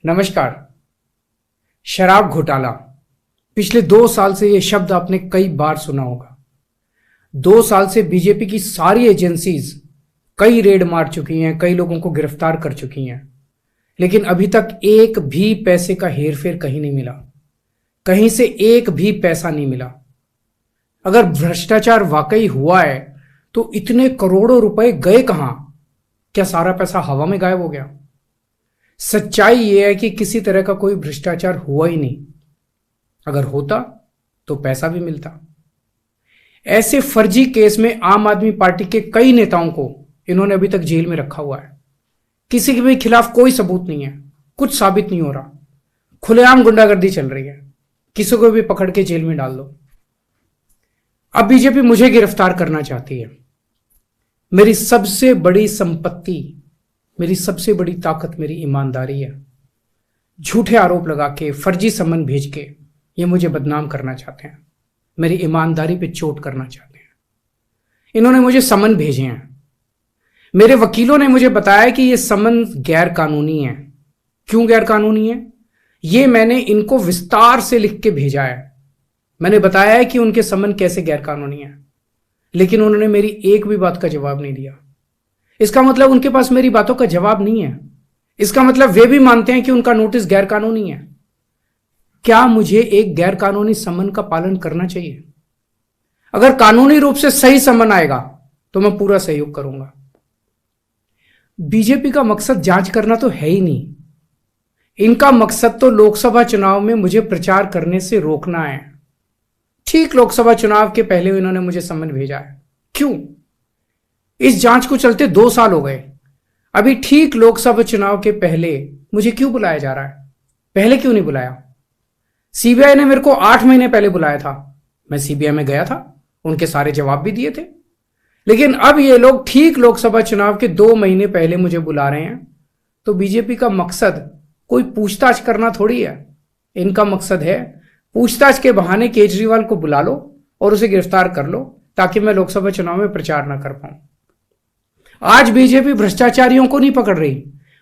नमस्कार। शराब घोटाला, पिछले 2 साल से यह शब्द आपने कई बार सुना होगा। 2 साल से बीजेपी की सारी एजेंसीज कई रेड मार चुकी हैं, कई लोगों को गिरफ्तार कर चुकी हैं, लेकिन अभी तक एक भी पैसे का हेरफेर कहीं नहीं मिला, कहीं से एक भी पैसा नहीं मिला। अगर भ्रष्टाचार वाकई हुआ है तो इतने करोड़ों रुपए गए कहां? क्या सारा पैसा हवा में गायब हो गया? सच्चाई यह है कि किसी तरह का कोई भ्रष्टाचार हुआ ही नहीं। अगर होता तो पैसा भी मिलता। ऐसे फर्जी केस में आम आदमी पार्टी के कई नेताओं को इन्होंने अभी तक जेल में रखा हुआ है। किसी के भी खिलाफ कोई सबूत नहीं है, कुछ साबित नहीं हो रहा, खुलेआम गुंडागर्दी चल रही है, किसी को भी पकड़ के जेल में डाल दो। अब बीजेपी मुझे गिरफ्तार करना चाहती है। मेरी सबसे बड़ी संपत्ति, मेरी सबसे बड़ी ताकत मेरी ईमानदारी है। झूठे आरोप लगा के, फर्जी समन भेज के ये मुझे बदनाम करना चाहते हैं, मेरी ईमानदारी पे चोट करना चाहते हैं। इन्होंने मुझे समन भेजे हैं। मेरे वकीलों ने मुझे बताया कि ये समन गैर कानूनी है। क्यों गैर कानूनी है? ये मैंने इनको विस्तार से लिख के भेजा है। मैंने बताया है कि उनके समन कैसे गैर कानूनी है, लेकिन उन्होंने मेरी एक भी बात का जवाब नहीं दिया। इसका मतलब उनके पास मेरी बातों का जवाब नहीं है। इसका मतलब वे भी मानते हैं कि उनका नोटिस गैर कानूनी है। क्या मुझे एक गैर कानूनी समन का पालन करना चाहिए? अगर कानूनी रूप से सही समन आएगा तो मैं पूरा सहयोग करूंगा। बीजेपी का मकसद जांच करना तो है ही नहीं। इनका मकसद तो लोकसभा चुनाव में मुझे प्रचार करने से रोकना है। ठीक लोकसभा चुनाव के पहले इन्होंने मुझे समन भेजा है। क्यों? इस जांच को चलते 2 साल हो गए। अभी ठीक लोकसभा चुनाव के पहले मुझे क्यों बुलाया जा रहा है? पहले क्यों नहीं बुलाया? सीबीआई ने मेरे को 8 महीने पहले बुलाया था। मैं सीबीआई में गया था, उनके सारे जवाब भी दिए थे। लेकिन अब ये लोग ठीक लोकसभा चुनाव के 2 महीने पहले मुझे बुला रहे हैं। तो बीजेपी का मकसद कोई पूछताछ करना थोड़ी है। इनका मकसद है पूछताछ के बहाने केजरीवाल को बुला लो और उसे गिरफ्तार कर लो, ताकि मैं लोकसभा चुनाव में प्रचार ना कर पाऊं। आज बीजेपी भ्रष्टाचारियों को नहीं पकड़ रही,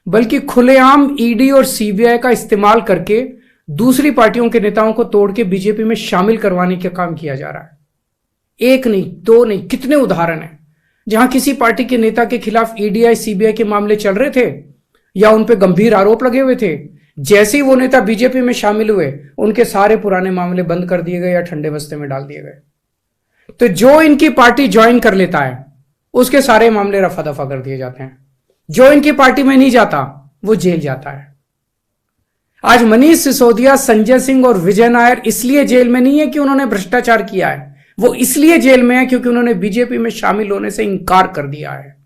बल्कि खुलेआम ईडी और सीबीआई का इस्तेमाल करके दूसरी पार्टियों के नेताओं को तोड़ के बीजेपी में शामिल करवाने का काम किया जा रहा है। एक नहीं, दो नहीं, कितने उदाहरण हैं जहां किसी पार्टी के नेता के खिलाफ ईडीआई सीबीआई के मामले चल रहे थे या उन पे गंभीर आरोप लगे हुए थे। जैसे ही वो नेता बीजेपी में शामिल हुए, उनके सारे पुराने मामले बंद कर दिए गए या ठंडे बस्ते में डाल दिए गए। तो जो इनकी पार्टी ज्वाइन कर लेता है उसके सारे मामले रफा दफा कर दिए जाते हैं। जो इनकी पार्टी में नहीं जाता वो जेल जाता है। आज मनीष सिसोदिया, संजय सिंह और विजय नायर इसलिए जेल में नहीं है कि उन्होंने भ्रष्टाचार किया है, वो इसलिए जेल में है क्योंकि उन्होंने बीजेपी में शामिल होने से इंकार कर दिया है।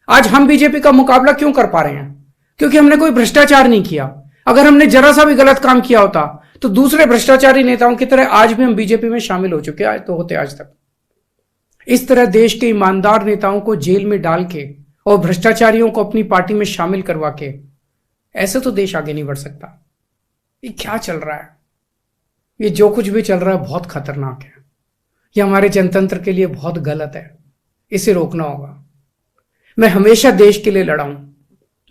आज हम बीजेपी का मुकाबला क्यों कर पा रहे हैं? क्योंकि हमने कोई भ्रष्टाचार नहीं किया। अगर हमने जरा सा भी गलत काम किया होता तो दूसरे भ्रष्टाचारी नेताओं की तरह आज भी हम बीजेपी में शामिल हो चुके होते आज तक। इस तरह देश के ईमानदार नेताओं को जेल में डाल के और भ्रष्टाचारियों को अपनी पार्टी में शामिल करवा के ऐसे तो देश आगे नहीं बढ़ सकता। ये क्या चल रहा है? ये जो कुछ भी चल रहा है बहुत खतरनाक है। ये हमारे जनतंत्र के लिए बहुत गलत है। इसे रोकना होगा। मैं हमेशा देश के लिए लड़ा हूं।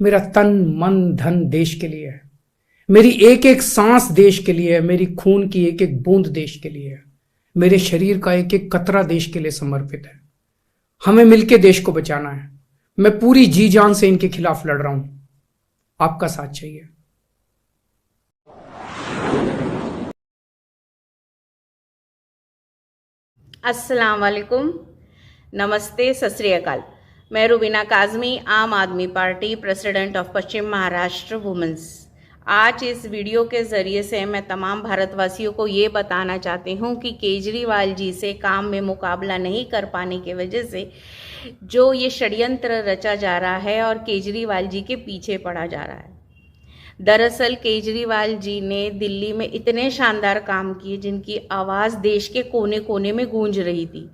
मेरा तन मन धन देश के लिए है। मेरी एक एक सांस देश के लिए है। मेरी खून की एक एक बूंद देश के लिए है। मेरे शरीर का एक एक कतरा देश के लिए समर्पित है। हमें मिलकर देश को बचाना है। मैं पूरी जी जान से इनके खिलाफ लड़ रहा हूं। आपका साथ चाहिए। अस्सलाम वालेकुम, नमस्ते, सत श्री अकाल। मैं रुबीना काज़मी, आम आदमी party president of Paschim Maharashtra women's. आज इस वीडियो के ज़रिए से मैं तमाम भारतवासियों को ये बताना चाहती हूँ कि केजरीवाल जी से काम में मुकाबला नहीं कर पाने की वजह से जो ये षड्यंत्र रचा जा रहा है और केजरीवाल जी के पीछे पड़ा जा रहा है। दरअसल केजरीवाल जी ने दिल्ली में इतने शानदार काम किए जिनकी आवाज़ देश के कोने कोने में गूंज रही थी।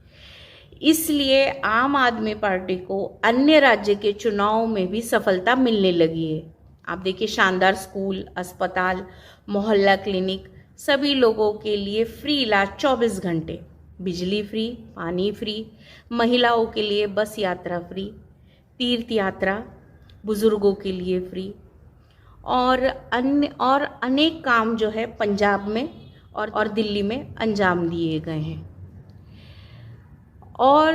इसलिए आम आदमी पार्टी को अन्य राज्य के चुनाव में भी सफलता मिलने लगी है। आप देखिए, शानदार स्कूल, अस्पताल, मोहल्ला क्लिनिक, सभी लोगों के लिए फ्री इलाज 24 घंटे, बिजली फ्री, पानी फ्री, महिलाओं के लिए बस यात्रा फ्री, तीर्थ यात्रा बुजुर्गों के लिए फ्री, और अनेक काम जो है पंजाब में और दिल्ली में अंजाम दिए गए हैं। और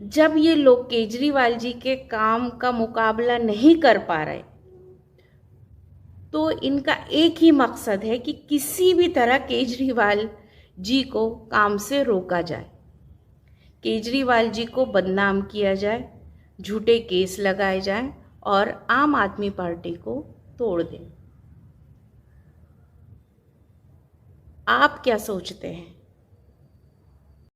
जब ये लोग केजरीवाल जी के काम का मुकाबला नहीं कर पा रहे, तो इनका एक ही मकसद है कि किसी भी तरह केजरीवाल जी को काम से रोका जाए, केजरीवाल जी को बदनाम किया जाए, झूठे केस लगाए जाएं और आम आदमी पार्टी को तोड़ दें। आप क्या सोचते हैं?